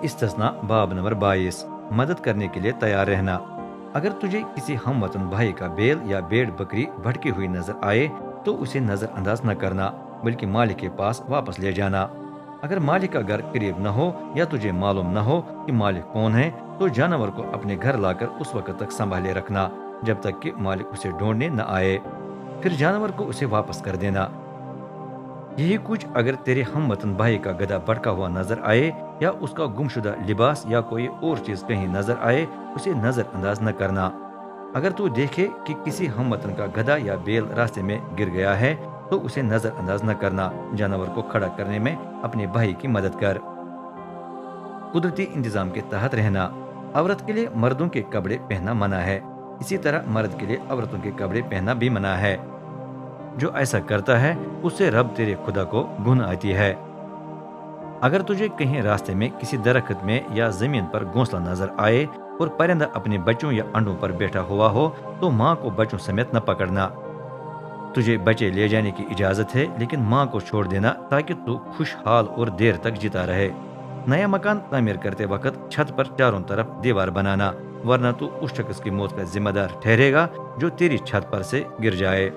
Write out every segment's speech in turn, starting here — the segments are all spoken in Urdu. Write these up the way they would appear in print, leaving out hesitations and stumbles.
استثنا باب نمبر 22 مدد کرنے کے لیے تیار رہنا۔ اگر تجھے کسی ہم وطن بھائی کا بیل یا بھیڑ بکری بھٹکی ہوئی نظر آئے تو اسے نظر انداز نہ کرنا بلکہ مالک کے پاس واپس لے جانا۔ اگر مالک کا گھر قریب نہ ہو یا تجھے معلوم نہ ہو کہ مالک کون ہے تو جانور کو اپنے گھر لا کر اس وقت تک سنبھالے رکھنا جب تک کہ مالک اسے ڈھونڈنے نہ آئے، پھر جانور کو اسے واپس کر دینا۔ یہی کچھ اگر تیرے ہم وطن بھائی کا گدھا بھٹکا ہوا نظر آئے یا اس کا گمشدہ لباس یا کوئی اور چیز کہیں نظر آئے اسے نظر انداز نہ کرنا۔ اگر تو دیکھے کہ کسی ہم وطن کا گدھا یا بیل راستے میں گر گیا ہے تو اسے نظر انداز نہ کرنا، جانور کو کھڑا کرنے میں اپنے بھائی کی مدد کر۔ قدرتی انتظام کے تحت رہنا۔ عورت کے لیے مردوں کے کپڑے پہننا منع ہے، اسی طرح مرد کے لیے عورتوں کے کپڑے پہننا بھی منع ہے۔ جو ایسا کرتا ہے اس سے رب تیرے خدا کو گن آتی ہے۔ اگر تجھے کہیں راستے میں کسی درخت میں یا زمین پر گھونسلہ نظر آئے اور پرندہ اپنے بچوں یا انڈوں پر بیٹھا ہوا ہو تو ماں کو بچوں سمیت نہ پکڑنا۔ تجھے بچے لے جانے کی اجازت ہے لیکن ماں کو چھوڑ دینا تاکہ تو خوشحال اور دیر تک جیتا رہے۔ نیا مکان تعمیر کرتے وقت چھت پر چاروں طرف دیوار بنانا، ورنہ تو اس شخص کی موت کا ذمہ دار ٹھہرے گا جو تیری چھت پر سے گر جائے۔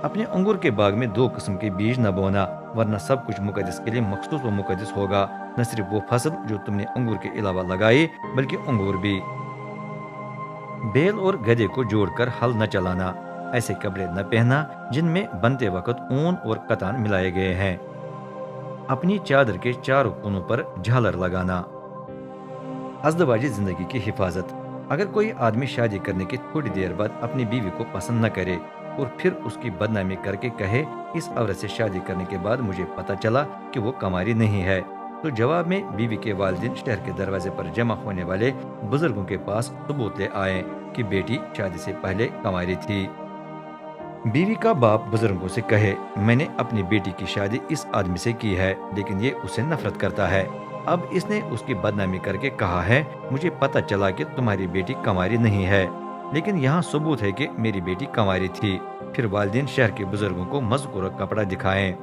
اپنے انگور کے باغ میں 2 قسم کے بیج نہ بونا، ورنہ سب کچھ مقدس کے لیے مخصوص و مقدس ہوگا، نہ صرف وہ فصل جو تم نے انگور کے علاوہ لگائی بلکہ انگور بھی۔ بیل اور گدھے کو جوڑ کر ہل نہ چلانا، ایسے کپڑے نہ پہنا جن میں بنتے وقت اون اور کتان ملائے گئے ہیں۔ اپنی چادر کے چاروں کونوں پر جھالر لگانا۔ ازدواجی زندگی کی حفاظت۔ اگر کوئی آدمی شادی کرنے کی تھوڑی دیر بعد اپنی بیوی کو پسند نہ کرے اور پھر اس کی بدنامی کر کے کہے اس عورت سے شادی کرنے کے بعد مجھے پتہ چلا کہ وہ کماری نہیں ہے، تو جواب میں بیوی کے والدین شہر کے دروازے پر جمع ہونے والے بزرگوں کے پاس ثبوت لے آئے کہ بیٹی شادی سے پہلے کماری تھی۔ بیوی کا باپ بزرگوں سے کہے میں نے اپنی بیٹی کی شادی اس آدمی سے کی ہے لیکن یہ اس سے نفرت کرتا ہے، اب اس نے اس کی بدنامی کر کے کہا ہے مجھے پتہ چلا کہ تمہاری بیٹی کماری نہیں ہے لیکن یہاں ثبوت ہے کہ میری بیٹی کماری تھی، پھر والدین شہر کے بزرگوں کو مذکورہ کپڑا دکھائیں۔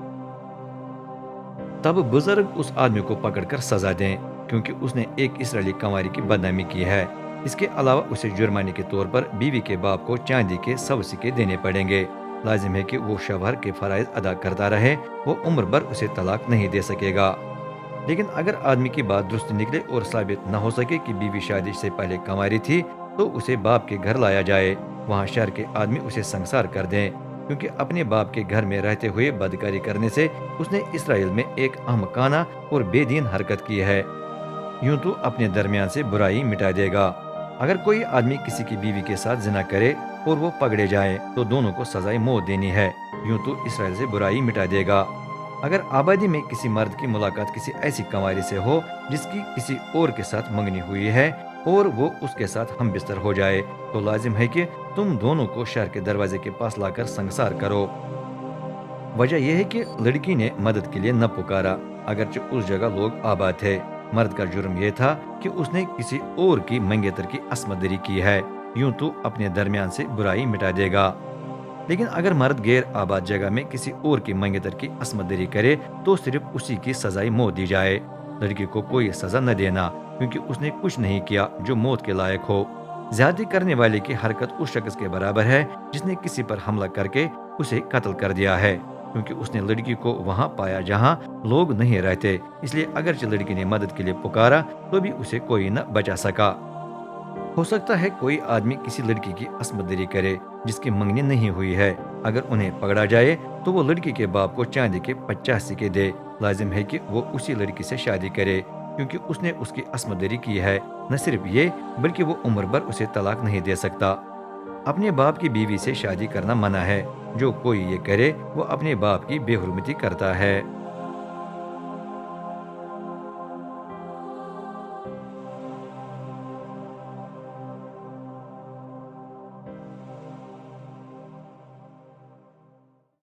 تب بزرگ اس آدمی کو پکڑ کر سزا دیں کیونکہ اس نے ایک اسرائیلی کماری کی بدنامی کی ہے۔ اس کے علاوہ اسے جرمانے کے طور پر بیوی کے باپ کو چاندی کے 100 سکے دینے پڑیں گے۔ لازم ہے کہ وہ شوہر کے فرائض ادا کرتا رہے، وہ عمر بھر اسے طلاق نہیں دے سکے گا۔ لیکن اگر آدمی کی بات درست نکلے اور ثابت نہ ہو سکے کہ بیوی شادی سے پہلے کماری تھی تو اسے باپ کے گھر لایا جائے، وہاں شہر کے آدمی اسے سنسار کر دیں کیونکہ اپنے باپ کے گھر میں رہتے ہوئے بدکاری کرنے سے اس نے اسرائیل میں ایک احمقانہ اور بے دین حرکت کی ہے، یوں تو اپنے درمیان سے برائی مٹا دے گا۔ اگر کوئی آدمی کسی کی بیوی کے ساتھ زنا کرے اور وہ پکڑے جائیں تو دونوں کو سزائے موت دینی ہے، یوں تو اسرائیل سے برائی مٹا دے گا۔ اگر آبادی میں کسی مرد کی ملاقات کسی ایسی کنواری سے ہو جس کی کسی اور کے ساتھ منگنی ہوئی ہے اور وہ اس کے ساتھ ہم بستر ہو جائے تو لازم ہے کہ تم دونوں کو شہر کے دروازے کے پاس لا کر سنگسار کرو۔ وجہ یہ ہے کہ لڑکی نے مدد کے لیے نہ پکارا اگرچہ اس جگہ لوگ آباد تھے۔ مرد کا جرم یہ تھا کہ اس نے کسی اور کی منگیتر کی عصمت دری کی ہے، یوں تو اپنے درمیان سے برائی مٹا دے گا۔ لیکن اگر مرد غیر آباد جگہ میں کسی اور کی منگیتر کی عصمت دری کرے تو صرف اسی کی سزائے موت دی جائے، لڑکی کو کوئی سزا نہ دینا کیونکہ اس نے کچھ نہیں کیا جو موت کے لائق ہو۔ زیادتی کرنے والے کی حرکت اس شخص کے برابر ہے جس نے کسی پر حملہ کر کے اسے قتل کر دیا ہے، کیونکہ اس نے لڑکی کو وہاں پایا جہاں لوگ نہیں رہتے، اس لیے اگرچہ لڑکی نے مدد کے لیے پکارا تو بھی اسے کوئی نہ بچا سکا۔ ہو سکتا ہے کوئی آدمی کسی لڑکی کی عصمت دری کرے جس کی منگنی نہیں ہوئی ہے، اگر انہیں پکڑا جائے تو وہ لڑکی کے باپ کو چاندی کے 50 سکے دے، لازم ہے کہ وہ اسی لڑکی سے شادی کرے کیونکہ اس نے اس کی عصمت دری کی ہے۔ نہ صرف یہ بلکہ وہ عمر بھر اسے طلاق نہیں دے سکتا۔ اپنے باپ کی بیوی سے شادی کرنا منع ہے، جو کوئی یہ کرے وہ اپنے باپ کی بے حرمتی کرتا ہے۔